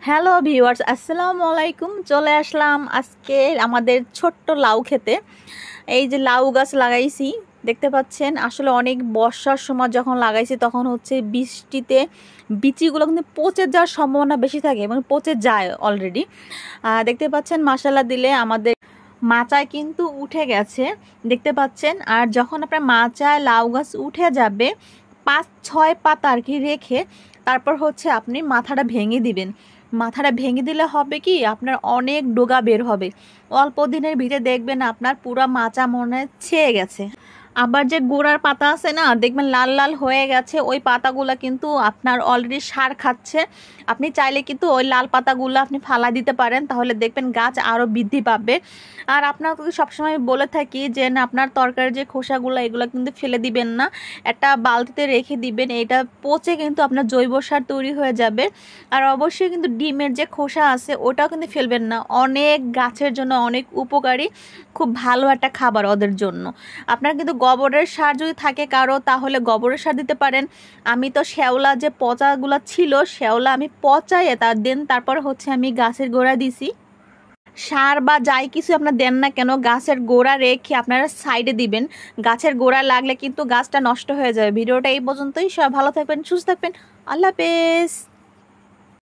Hello viewers, আসসালামু আলাইকুম। চলে আসলাম আজকে আমাদের ছোট্ট লাউ খেতে। এই যে লাউ গাছ লাগাইছি দেখতে পাচ্ছেন, আসলে অনেক বর্ষার সময় যখন লাগাইছি তখন হচ্ছে বৃষ্টিতে বিচিগুলো কিন্তু পচে যাওয়ার সম্ভাবনা বেশি থাকে এবং পচে যায় অলরেডি। দেখতে পাচ্ছেন মাশাআল্লাহ দিলে আমাদের মাচায় কিন্তু উঠে গেছে দেখতে পাচ্ছেন। আর যখন আপনার মাচায় লাউ গাছ উঠে যাবে 5-6 পাতা আর কি রেখে তারপর হচ্ছে আপনি মাথাটা ভেঙে দিবেন। মাথাটা ভেঙে দিলে হবে কি, আপনার অনেক ডোগা বের হবে। অল্প দিনের ভিতরে দেখবেন আপনার পুরো মাচা মনে ছেয়ে গেছে। আবার যে গোড়ার পাতা আছে না, দেখবেন লাল লাল হয়ে গেছে, ওই পাতাগুলো কিন্তু আপনার অলরেডি সার খাচ্ছে। আপনি চাইলে কিন্তু ওই লাল পাতাগুলো আপনি ফালা দিতে পারেন, তাহলে দেখবেন গাছ আরও বৃদ্ধি পাবে। আর আপনাকে সবসময় বলে থাকি যে না, আপনার তরকারির যে খোসাগুলো এগুলো কিন্তু ফেলে দিবেন না, একটা বালতিতে রেখে দিবেন। এটা পচে কিন্তু আপনার জৈব সার তৈরি হয়ে যাবে। আর অবশ্যই কিন্তু ডিমের যে খোসা আছে ওটাও কিন্তু ফেলবেন না, অনেক গাছের জন্য অনেক উপকারী, খুব ভালো একটা খাবার ওদের জন্য। আপনার কিন্তু গোবরের সার যদি থাকে কারো, তাহলে গোবরের সার দিতে পারেন। আমি তো শ্যাওলা যে পচাগুলো ছিল, শ্যাওলা আমি পচাইয়ে তারপর হচ্ছে আমি গাছের গোড়া দিছি। সার বা যাই কিছু আপনার দেন না কেন, গাছের গোড়া রেখে আপনারা সাইডে দিবেন। গাছের গোড়া লাগলে কিন্তু গাছটা নষ্ট হয়ে যাবে। ভিডিওটা এই পর্যন্তই। সব ভালো থাকবেন, সুস্থ থাকবেন। আল্লাহ হাফেজ।